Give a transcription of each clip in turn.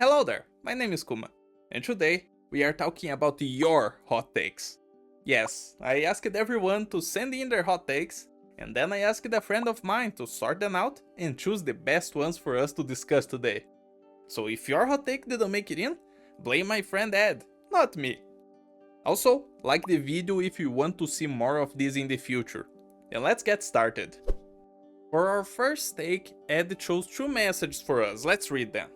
Hello there, my name is Kuma, and today we are talking about your hot takes. Yes, I asked everyone to send in their hot takes, and then I asked a friend of mine to sort them out and choose the best ones for us to discuss today. So if your hot take didn't make it in, blame my friend Ed, not me. Also, like the video if you want to see more of this in the future. And let's get started. For our first take, Ed chose two messages for us, let's read them.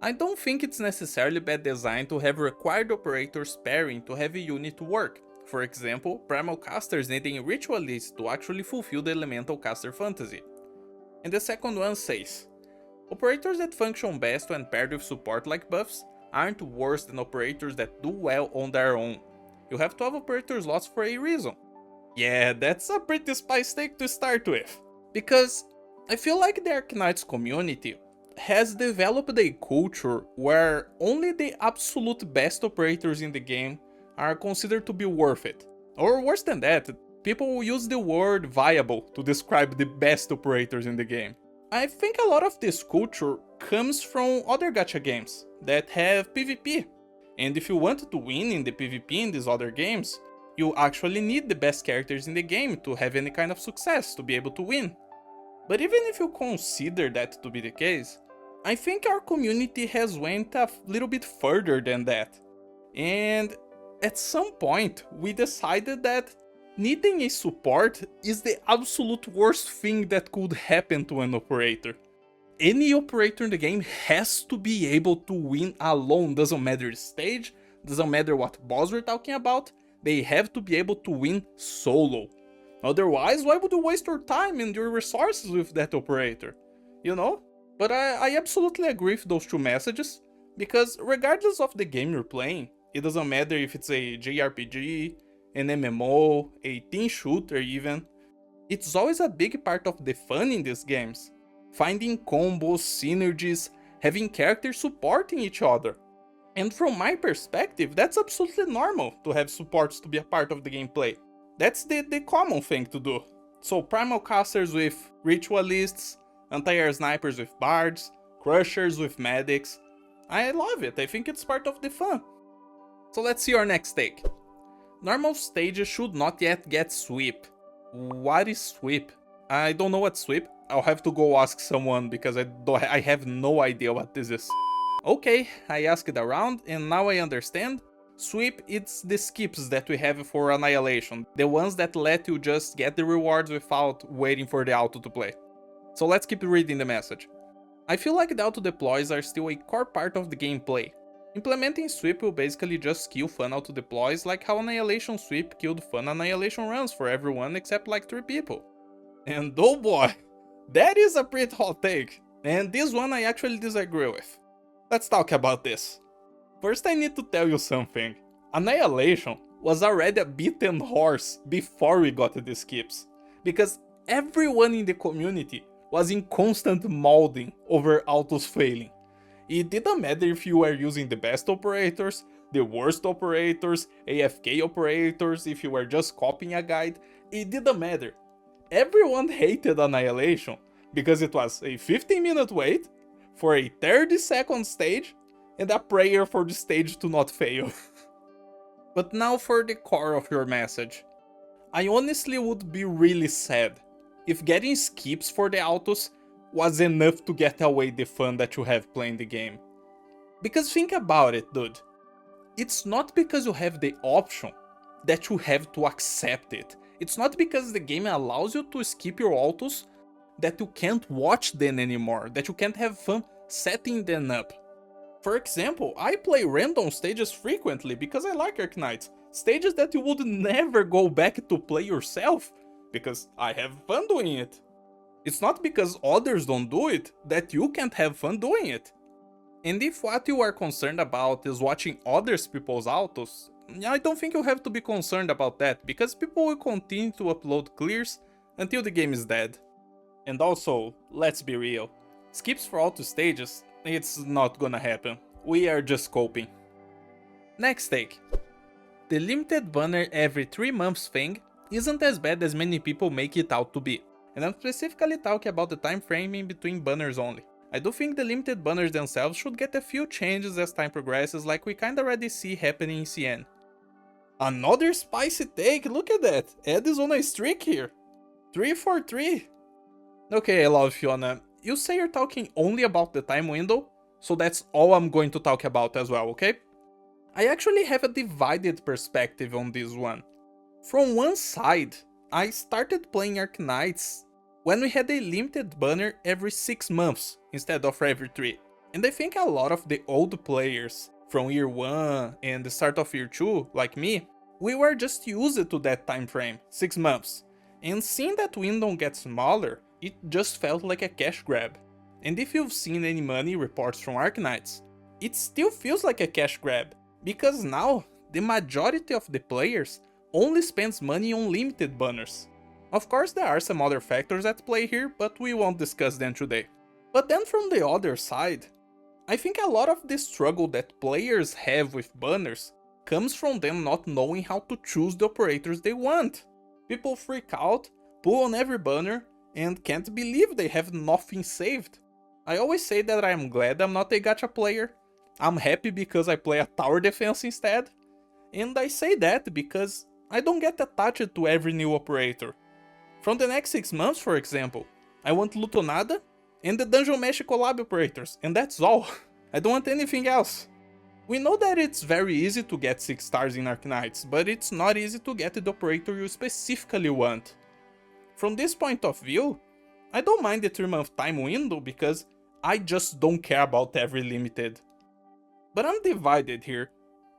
I don't think it's necessarily bad design to have required operators pairing to have a unit work. For example, primal casters needing ritualists to actually fulfill the elemental caster fantasy. And the second one says, operators that function best when paired with support like buffs aren't worse than operators that do well on their own. You have 12 operator slots for a reason. Yeah, that's a pretty spicy take to start with. Because I feel like the Arknights community has developed a culture where only the absolute best operators in the game are considered to be worth it. Or worse than that, people use the word viable to describe the best operators in the game. I think a lot of this culture comes from other gacha games that have PvP. And if you want to win in the PvP in these other games, you actually need the best characters in the game to have any kind of success, to be able to win. But even if you consider that to be the case, I think our community has went a little bit further than that. And at some point, we decided that needing a support is the absolute worst thing that could happen to an operator. Any operator in the game has to be able to win alone, doesn't matter the stage, doesn't matter what boss we're talking about, they have to be able to win solo. Otherwise, why would you waste your time and your resources with that operator? You know? But I absolutely agree with those two messages, because regardless of the game you're playing, it doesn't matter if it's a JRPG, an MMO, a teen shooter even, it's always a big part of the fun in these games. Finding combos, synergies, having characters supporting each other. And from my perspective, that's absolutely normal to have supports to be a part of the gameplay. That's the common thing to do. So primal casters with ritualists, anti-air snipers with bards, crushers with medics. I love it, I think it's part of the fun. So let's see our next take. Normal stages should not yet get sweep. What is sweep? I don't know what's sweep. I'll have to go ask someone because I have no idea what this is. Okay, I asked around and now I understand. Sweep, it's the skips that we have for Annihilation, the ones that let you just get the rewards without waiting for the auto to play. So let's keep reading the message. I feel like the auto deploys are still a core part of the gameplay. Implementing sweep will basically just kill fun auto deploys like how Annihilation sweep killed fun Annihilation runs for everyone except like 3 people. And oh boy, that is a pretty hot take, and this one I actually disagree with. Let's talk about this. First I need to tell you something. Annihilation was already a beaten horse before we got the skips, because everyone in the community was in constant molding over autos failing. It didn't matter if you were using the best operators, the worst operators, AFK operators, if you were just copying a guide, it didn't matter. Everyone hated Annihilation because it was a 15-minute wait for a 30-second stage and a prayer for the stage to not fail. But now for the core of your message. I honestly would be really sad if getting skips for the autos was enough to get away the fun that you have playing the game. Because think about it, dude. It's not because you have the option that you have to accept it. It's not because the game allows you to skip your autos that you can't watch them anymore, that you can't have fun setting them up. For example, I play random stages frequently because I like Arknights, stages that you would never go back to play yourself, because I have fun doing it. It's not because others don't do it that you can't have fun doing it. And if what you are concerned about is watching other people's autos, I don't think you have to be concerned about that, because people will continue to upload clears until the game is dead. And also, let's be real, skips for auto stages, it's not gonna happen. We are just coping. Next take. The limited banner every 3 months thing isn't as bad as many people make it out to be, and I'm specifically talking about the time frame in between banners only. I do think the limited banners themselves should get a few changes as time progresses, like we kinda already see happening in CN. Another spicy take, look at that! Ed is on a streak here! 3 for 3! Okay, I love Fiona. You say you're talking only about the time window, so that's all I'm going to talk about as well, okay? I actually have a divided perspective on this one. From one side, I started playing Arknights when we had a limited banner every 6 months instead of every 3. And I think a lot of the old players from year 1 and the start of year 2, like me, we were just used to that time frame, 6 months. And seeing that window get smaller, it just felt like a cash grab. And if you've seen any money reports from Arknights, it still feels like a cash grab, because now the majority of the players only spends money on limited banners. Of course there are some other factors at play here, but we won't discuss them today. But then from the other side, I think a lot of the struggle that players have with banners comes from them not knowing how to choose the operators they want. People freak out, pull on every banner, and can't believe they have nothing saved. I always say that I'm glad I'm not a gacha player. I'm happy because I play a tower defense instead. And I say that because I don't get attached to every new operator. From the next 6 months, for example, I want Lutonada and the Dungeon Mesh collab operators, and that's all. I don't want anything else. We know that it's very easy to get 6 stars in Arknights, but it's not easy to get the operator you specifically want. From this point of view, I don't mind the 3-month time window because I just don't care about every limited. But I'm divided here.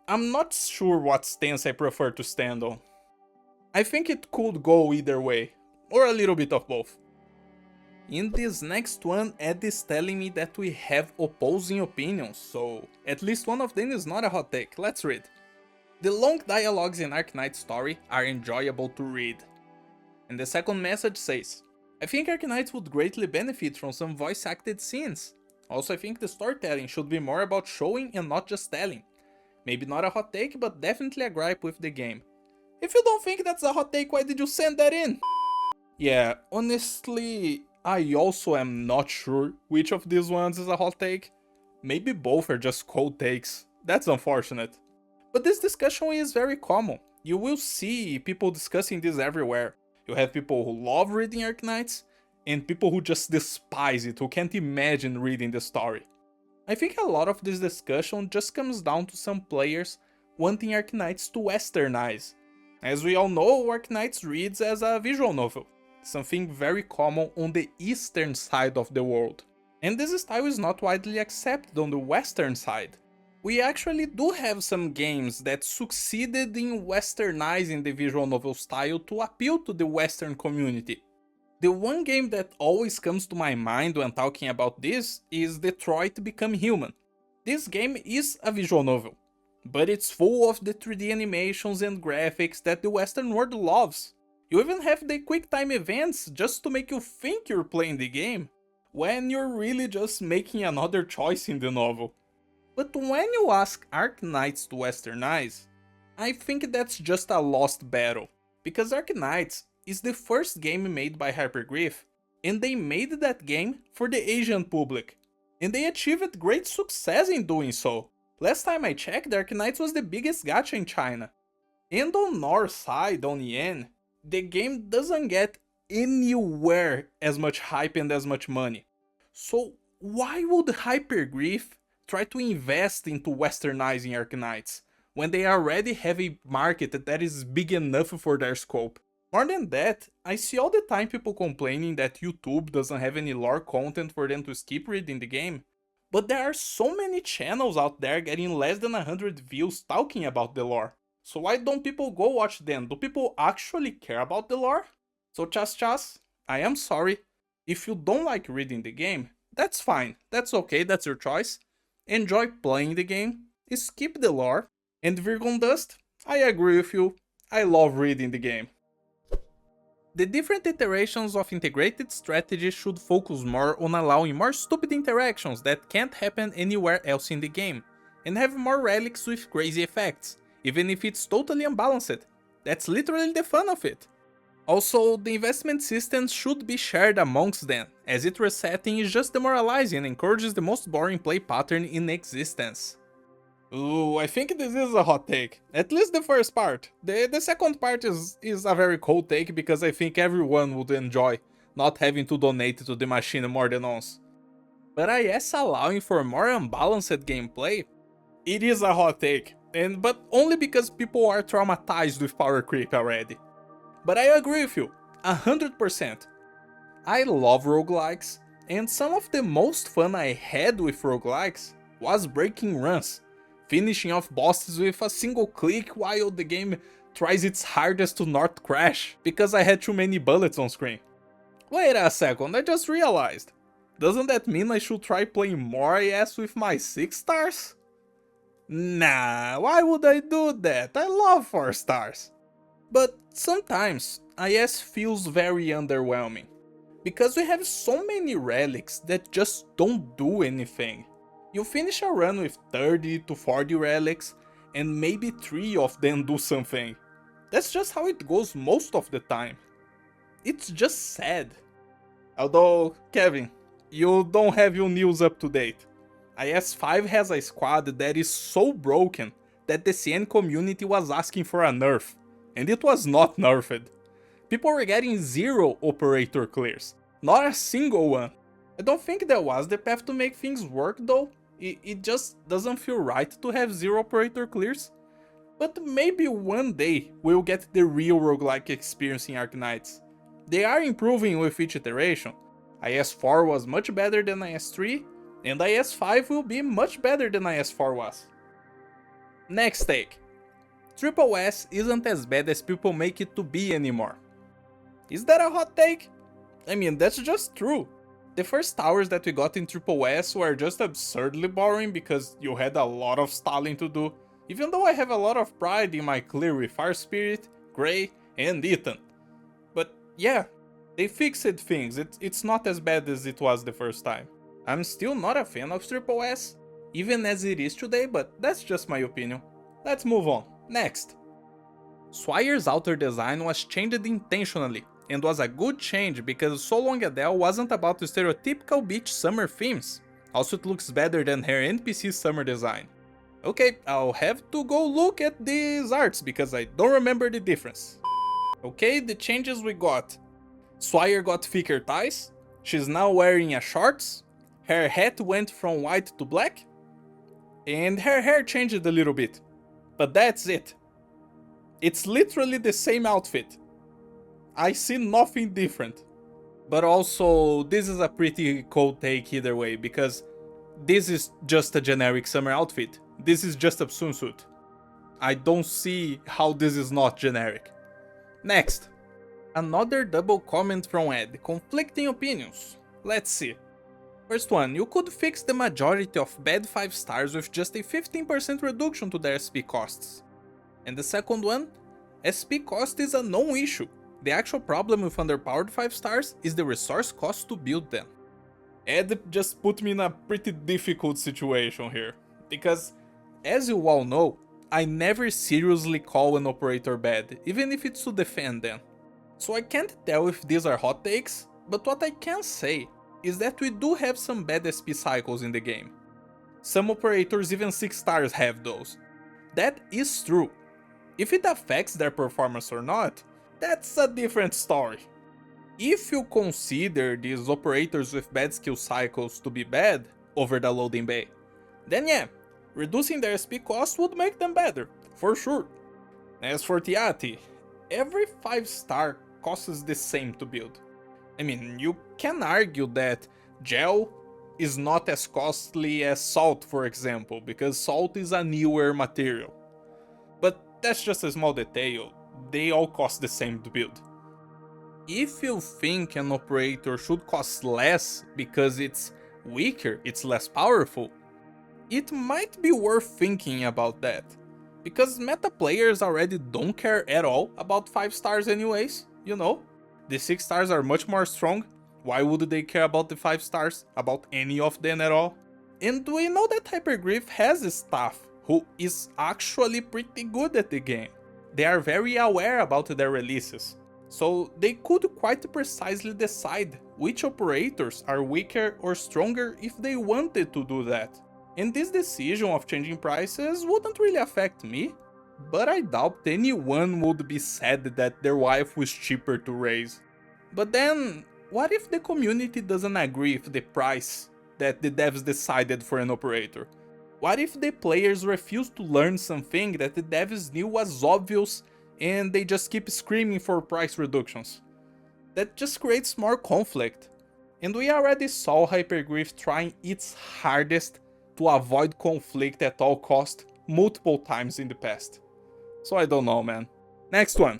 I'm not sure what stance I prefer to stand on. I think it could go either way, or a little bit of both. In this next one, Ed is telling me that we have opposing opinions, so at least one of them is not a hot take. Let's read. The long dialogues in Arknights story are enjoyable to read. And the second message says, I think Arknights would greatly benefit from some voice acted scenes. Also, I think the storytelling should be more about showing and not just telling. Maybe not a hot take, but definitely a gripe with the game. If you don't think that's a hot take, why did you send that in? Yeah, honestly, I also am not sure which of these ones is a hot take. Maybe both are just cold takes. That's unfortunate. But this discussion is very common. You will see people discussing this everywhere. You have people who love reading Arknights, and people who just despise it, who can't imagine reading the story. I think a lot of this discussion just comes down to some players wanting Arknights to westernize. As we all know, Arknights reads as a visual novel, something very common on the eastern side of the world. And this style is not widely accepted on the western side. We actually do have some games that succeeded in westernizing the visual novel style to appeal to the western community. The one game that always comes to my mind when talking about this is Detroit Become Human. This game is a visual novel, but it's full of the 3D animations and graphics that the western world loves. You even have the quick time events just to make you think you're playing the game, when you're really just making another choice in the novel. But when you ask Arknights to westernize, I think that's just a lost battle, because Arknights is the first game made by Hypergriff, and they made that game for the Asian public, and they achieved great success in doing so. Last time I checked, Arknights was the biggest gacha in China. And on our side, on Yen, the game doesn't get anywhere as much hype and as much money. So why would Hypergriff try to invest into westernizing Arknights when they already have a market that is big enough for their scope? More than that, I see all the time people complaining that YouTube doesn't have any lore content for them to skip reading the game, but there are so many channels out there getting less than 100 views talking about the lore. So why don't people go watch them? Do people actually care about the lore? So chas, I am sorry. If you don't like reading the game, that's fine, that's okay, that's your choice. Enjoy playing the game, skip the lore, and Virgon Dust, I agree with you, I love reading the game. The different iterations of integrated strategy should focus more on allowing more stupid interactions that can't happen anywhere else in the game, and have more relics with crazy effects, even if it's totally unbalanced. That's literally the fun of it. Also, the investment systems should be shared amongst them, as it resetting is just demoralizing and encourages the most boring play pattern in existence. Ooh, I think this is a hot take. At least the first part. The second part is a very cold take because I think everyone would enjoy not having to donate to the machine more than once. But I guess allowing for more unbalanced gameplay, it is a hot take, but only because people are traumatized with power creep already. But I agree with you, 100%. I love roguelikes, and some of the most fun I had with roguelikes was breaking runs, finishing off bosses with a single click while the game tries its hardest to not crash because I had too many bullets on screen. Wait a second, I just realized. Doesn't that mean I should try playing more IS with my 6 stars? Nah, why would I do that? I love 4 stars. But sometimes IS feels very underwhelming, because we have so many relics that just don't do anything. You finish a run with 30 to 40 relics, and maybe 3 of them do something. That's just how it goes most of the time. It's just sad. Although, Kevin, you don't have your news up to date. IS-5 has a squad that is so broken that the CN community was asking for a nerf, and it was not nerfed. People were getting 0 operator clears, not a single one. I don't think that was the path to make things work though. It just doesn't feel right to have 0 operator clears. But maybe one day we'll get the real roguelike experience in Arknights. They are improving with each iteration. IS-4 was much better than IS-3, and IS-5 will be much better than IS-4 was. Next take. Triple S isn't as bad as people make it to be anymore. Is that a hot take? I mean, that's just true. The first towers that we got in Triple S were just absurdly boring because you had a lot of stalling to do, even though I have a lot of pride in my clear with Fire Spirit, Grey, and Ethan. But yeah, they fixed things, it's not as bad as it was the first time. I'm still not a fan of Triple S, even as it is today, but that's just my opinion. Let's move on. Next. Swire's outer design was changed intentionally, and was a good change because So Long Adele wasn't about the stereotypical beach summer themes. Also, it looks better than her NPC summer design. Okay, I'll have to go look at these arts because I don't remember the difference. Okay, the changes we got. Swire got thicker ties, she's now wearing a shorts, her hat went from white to black, and her hair changed a little bit. But that's it. It's literally the same outfit. I see nothing different. But also, this is a pretty cold take either way, because this is just a generic summer outfit. This is just a swimsuit. I don't see how this is not generic. Next. Another double comment from Ed, conflicting opinions. Let's see. First one, you could fix the majority of bad 5 stars with just a 15% reduction to their SP costs. And the second one, SP cost is a non-issue. The actual problem with underpowered 5 stars is the resource cost to build them. Ed just put me in a pretty difficult situation here, because as you all know, I never seriously call an operator bad, even if it's to defend them. So I can't tell if these are hot takes, but what I can say is that we do have some bad SP cycles in the game. Some operators, even 6 stars, have those. That is true. If it affects their performance or not, that's a different story. If you consider these operators with bad skill cycles to be bad over the loading bay, then yeah, reducing their SP cost would make them better, for sure. As for Tiati, every 5 star costs the same to build. I mean, you can argue that gel is not as costly as salt, for example, because salt is a newer material. But that's just a small detail, they all cost the same to build. If you think an operator should cost less because it's weaker, it's less powerful, it might be worth thinking about that. Because meta players already don't care at all about 5 stars anyways, you know? The 6 stars are much more strong, why would they care about the 5 stars, about any of them at all? And we know that Hypergriff has a staff who is actually pretty good at the game. They are very aware about their releases. So they could quite precisely decide which operators are weaker or stronger if they wanted to do that. And this decision of changing prices wouldn't really affect me, but I doubt anyone would be sad that their wife was cheaper to raise. But then, what if the community doesn't agree with the price that the devs decided for an operator? What if the players refuse to learn something that the devs knew was obvious and they just keep screaming for price reductions? That just creates more conflict. And we already saw Hypergriff trying its hardest to avoid conflict at all cost multiple times in the past. So I don't know, man. Next one.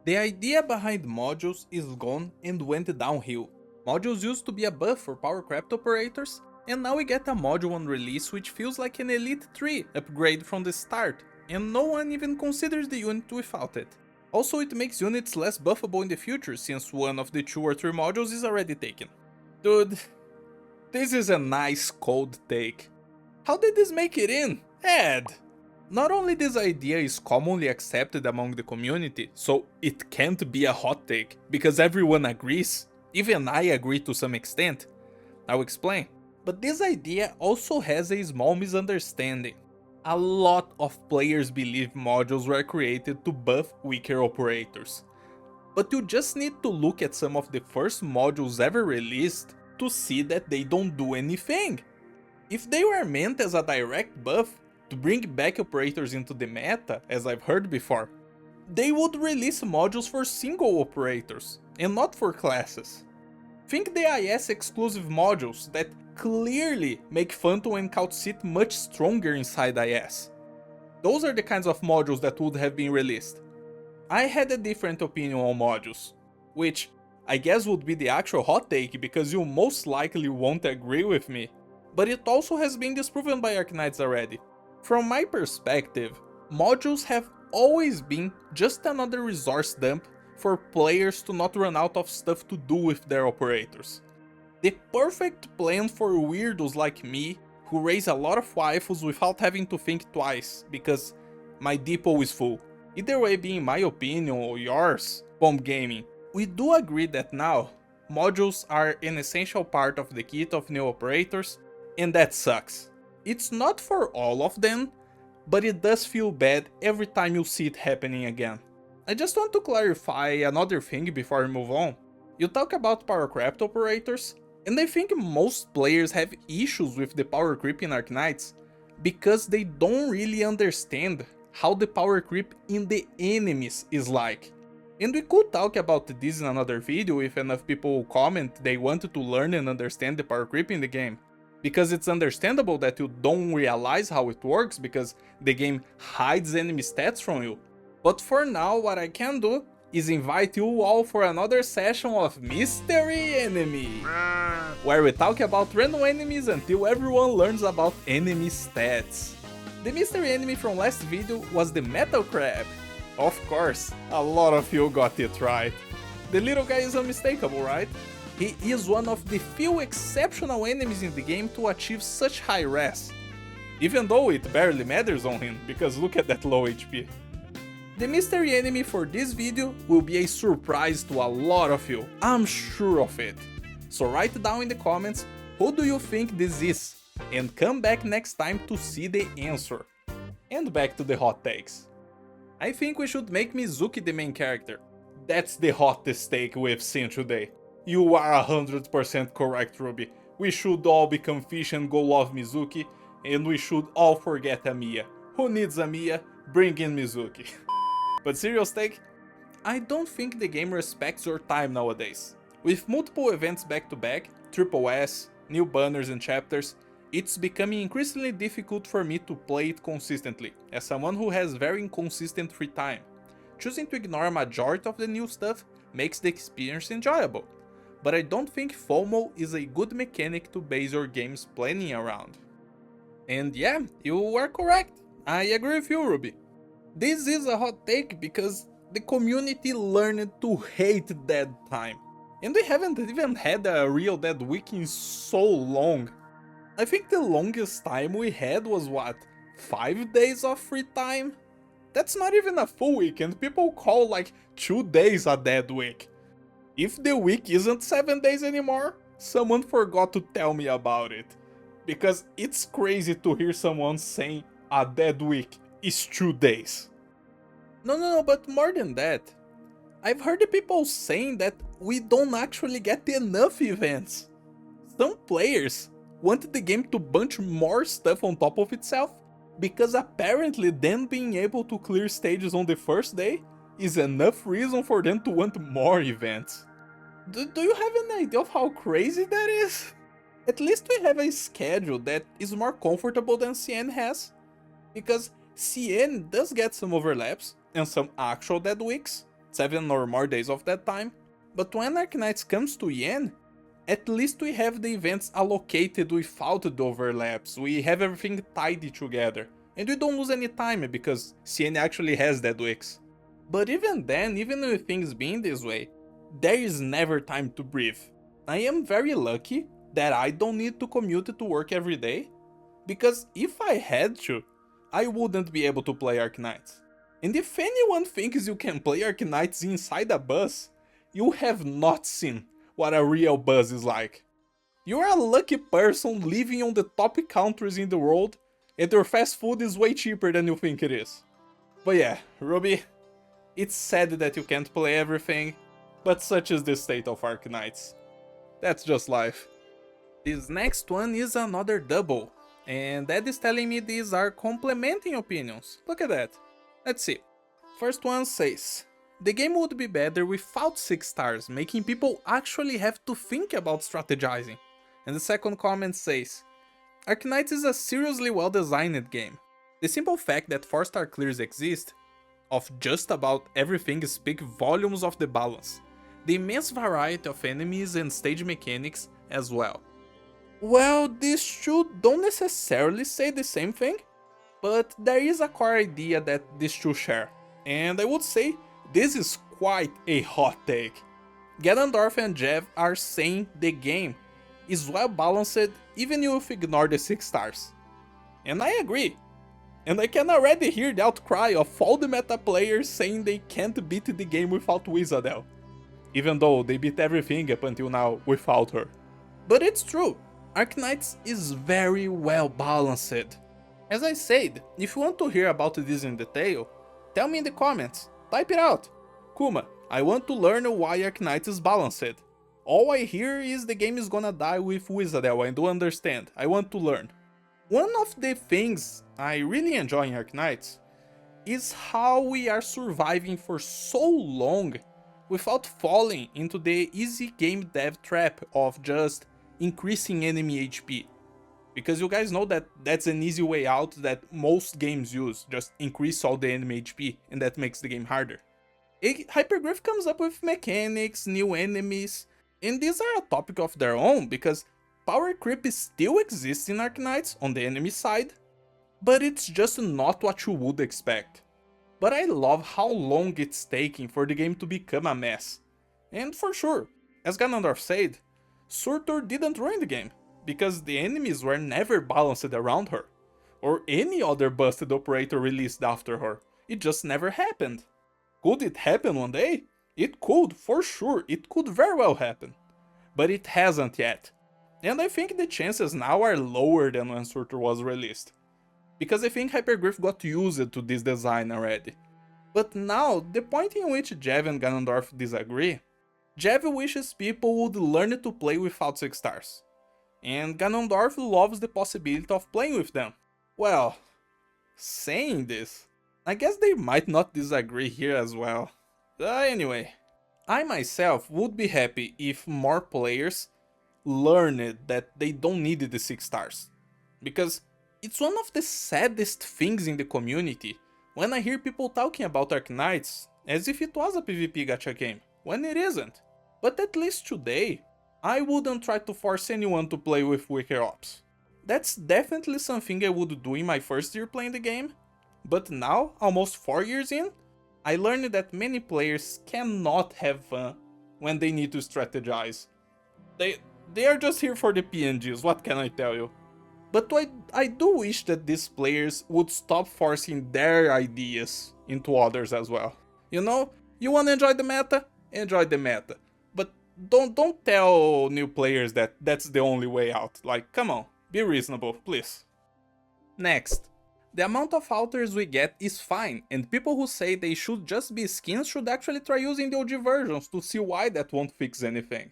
The idea behind modules is gone and went downhill. Modules used to be a buff for powercraft operators, and now we get a module on release which feels like an Elite 3 upgrade from the start, and no one even considers the unit without it. Also, it makes units less buffable in the future since one of the 2 or 3 modules is already taken. Dude, this is a nice cold take. How did this make it in? Ed! Not only this idea is commonly accepted among the community, so it can't be a hot take, because everyone agrees, even I agree to some extent. I'll explain. But this idea also has a small misunderstanding. A lot of players believe modules were created to buff weaker operators. But you just need to look at some of the first modules ever released to see that they don't do anything. If they were meant as a direct buff, to bring back operators into the meta, as I've heard before, they would release modules for single operators, and not for classes. Think the IS exclusive modules that clearly make Phantom and Calcit much stronger inside IS. Those are the kinds of modules that would have been released. I had a different opinion on modules, which I guess would be the actual hot take because you most likely won't agree with me, but it also has been disproven by Arknights already. From my perspective, modules have always been just another resource dump for players to not run out of stuff to do with their operators. The perfect plan for weirdos like me, who raise a lot of waifus without having to think twice, because my depot is full. Either way being my opinion or yours, Bomb Gaming, we do agree that now, modules are an essential part of the kit of new operators, and that sucks. It's not for all of them, but it does feel bad every time you see it happening again. I just want to clarify another thing before we move on. You talk about powercraft operators, and I think most players have issues with the power creep in Arknights because they don't really understand how the power creep in the enemies is like. And we could talk about this in another video if enough people comment they wanted to learn and understand the power creep in the game. Because it's understandable that you don't realize how it works because the game hides enemy stats from you. But for now, what I can do is invite you all for another session of Mystery Enemy, where we talk about random enemies until everyone learns about enemy stats. The mystery enemy from last video was the Metal Crab. Of course, a lot of you got it right. The little guy is unmistakable, right? He is one of the few exceptional enemies in the game to achieve such high res, even though it barely matters on him, because look at that low HP. The mystery enemy for this video will be a surprise to a lot of you, I'm sure of it. So write down in the comments who do you think this is, and come back next time to see the answer. And back to the hot takes. I think we should make Mizuki the main character. That's the hottest take we've seen today. You are 100% correct, Ruby. We should all become fish and go love Mizuki, and we should all forget Amiya. Who needs Amiya? Bring in Mizuki. But serious take? I don't think the game respects your time nowadays. With multiple events back to back, triple S, new banners and chapters, it's becoming increasingly difficult for me to play it consistently, as someone who has very inconsistent free time. Choosing to ignore a majority of the new stuff makes the experience enjoyable, but I don't think FOMO is a good mechanic to base your game's planning around. And yeah, you are correct, I agree with you, Ruby. This is a hot take because the community learned to hate dead time. And we haven't even had a real dead week in so long. I think the longest time we had was what, 5 days of free time? That's not even a full week, and people call like 2 days a dead week. If the week isn't 7 days anymore, someone forgot to tell me about it. Because it's crazy to hear someone saying a dead week is 2 days. No, but more than that. I've heard people saying that we don't actually get enough events. Some players wanted the game to bunch more stuff on top of itself, because apparently them being able to clear stages on the first day is enough reason for them to want more events. Do you have an idea of how crazy that is? At least we have a schedule that is more comfortable than CN has, because CN does get some overlaps and some actual dead weeks, 7 or more days of that time, but when Arknights comes to Yen, at least we have the events allocated without the overlaps, we have everything tidy together, and we don't lose any time because CN actually has dead weeks. But even then, even with things being this way, there is never time to breathe. I am very lucky that I don't need to commute to work every day, because if I had to, I wouldn't be able to play Arknights. And if anyone thinks you can play Arknights inside a bus, you have not seen what a real bus is like. You're a lucky person living on the top countries in the world, and your fast food is way cheaper than you think it is. But yeah, Ruby, it's sad that you can't play everything, but such is the state of Arknights. That's just life. This next one is another double, and Dad is telling me these are complementing opinions. Look at that. Let's see. First one says, the game would be better without 6 stars, making people actually have to think about strategizing. And the second comment says, Arknights is a seriously well designed game. The simple fact that 4-star clears exist, of just about everything, speak volumes of the balance. The immense variety of enemies and stage mechanics as well. Well, these two don't necessarily say the same thing, but there is a core idea that these two share, and I would say this is quite a hot take. Ganondorf and Jev are saying the game is well balanced even if you ignore the 6 stars. And I agree. And I can already hear the outcry of all the meta players saying they can't beat the game without Wizardel, even though they beat everything up until now without her. But it's true, Arknights is very well balanced. As I said, if you want to hear about this in detail, tell me in the comments, type it out. Kuma, I want to learn why Arknights is balanced. All I hear is the game is gonna die with Wizardel, I do understand, I want to learn. One of the things I really enjoy in Arknights is how we are surviving for so long without falling into the easy game dev trap of just increasing enemy HP. Because you guys know that that's an easy way out that most games use, just increase all the enemy HP, and that makes the game harder. Hyperglyph comes up with mechanics, new enemies, and these are a topic of their own because power creep still exists in Arknights on the enemy side, but it's just not what you would expect. But I love how long it's taking for the game to become a mess. And for sure, as Ganondorf said, Surtur didn't ruin the game, because the enemies were never balanced around her, or any other busted operator released after her, it just never happened. Could it happen one day? It could, for sure, it could very well happen. But it hasn't yet. And I think the chances now are lower than when Surtur was released. Because I think Hyperglyph got used to this design already. But now, the point in which Jev and Ganondorf disagree, Jev wishes people would learn to play without 6 stars. And Ganondorf loves the possibility of playing with them. Well, saying this, I guess they might not disagree here as well. Anyway, I myself would be happy if more players learned that they don't need the 6 stars. Because it's one of the saddest things in the community when I hear people talking about Arknights as if it was a PvP gacha game, when it isn't. But at least today, I wouldn't try to force anyone to play with weaker ops. That's definitely something I would do in my first year playing the game, but now, almost 4 years in, I learned that many players cannot have fun when they need to strategize. They are just here for the PNGs, what can I tell you? But I do wish that these players would stop forcing their ideas into others as well. You know, you wanna enjoy the meta? Enjoy the meta. But don't tell new players that that's the only way out. Like, come on, be reasonable, please. Next. The amount of alters we get is fine, and people who say they should just be skins should actually try using the OG versions to see why that won't fix anything.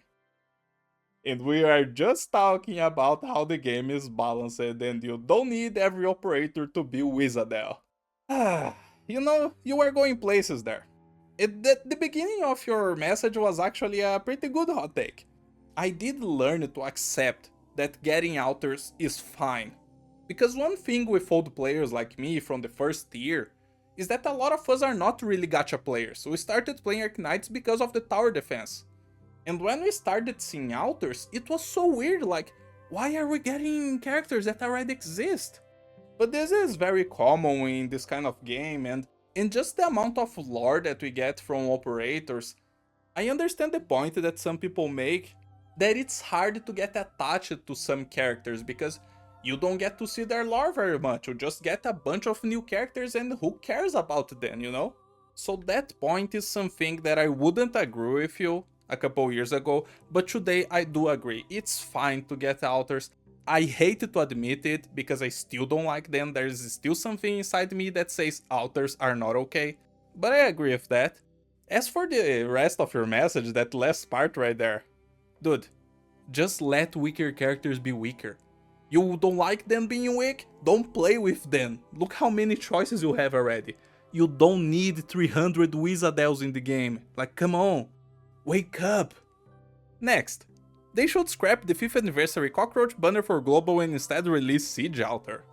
And we are just talking about how the game is balanced and you don't need every operator to be Wizardel. You know, you are going places there. The beginning of your message was actually a pretty good hot take. I did learn to accept that getting alters is fine. Because one thing with old players like me from the first tier is that a lot of us are not really gacha players. We started playing Arknights because of the tower defense. And when we started seeing alters, it was so weird, like, why are we getting characters that already exist? But this is very common in this kind of game, and just the amount of lore that we get from operators, I understand the point that some people make, that it's hard to get attached to some characters, because you don't get to see their lore very much, you just get a bunch of new characters and who cares about them, you know? So that point is something that I wouldn't agree with you a couple years ago, but today I do agree, it's fine to get alters. I hate to admit it, because I still don't like them, there's still something inside me that says alters are not okay, but I agree with that. As for the rest of your message, that last part right there, dude, just let weaker characters be weaker. You don't like them being weak? Don't play with them. Look how many choices you have already. You don't need 300 Wizardels in the game. Like, come on. Wake up. Next. They should scrap the 5th anniversary cockroach banner for global and instead release Siege Altar.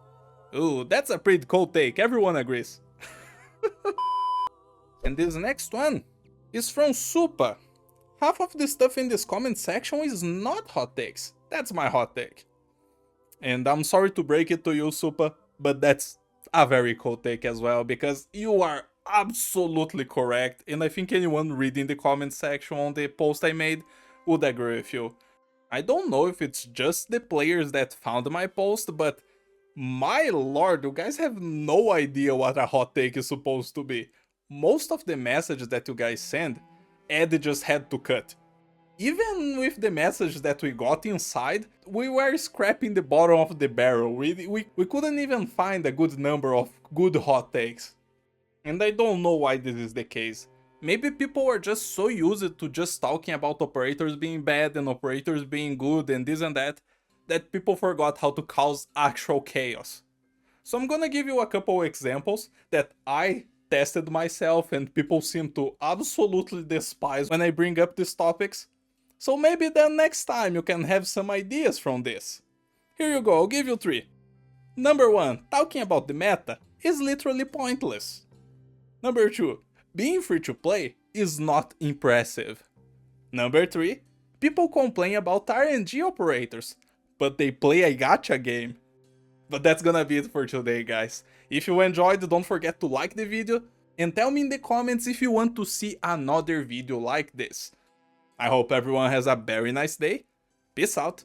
Ooh, that's a pretty cold take, everyone agrees. And this next one is from Supa. Half of the stuff in this comment section is not hot takes. That's my hot take. And I'm sorry to break it to you, Supa, but that's a very cold take as well, because you are absolutely correct, and I think anyone reading the comment section on the post I made would agree with you. I don't know if it's just the players that found my post, but my lord, you guys have no idea what a hot take is supposed to be. Most of the messages that you guys send, Ed just had to cut. Even with the message that we got inside, we were scrapping the bottom of the barrel. We couldn't even find a good number of good hot takes. And I don't know why this is the case. Maybe people are just so used to just talking about operators being bad and operators being good and this and that people forgot how to cause actual chaos. So I'm gonna give you a couple examples that I tested myself and people seem to absolutely despise when I bring up these topics. So maybe then next time you can have some ideas from this. Here you go, I'll give you 3. Number 1, talking about the meta is literally pointless. Number 2, being free to play is not impressive. Number 3, people complain about RNG operators, but they play a gacha game. But that's gonna be it for today, guys. If you enjoyed, don't forget to like the video and tell me in the comments if you want to see another video like this. I hope everyone has a very nice day. Peace out.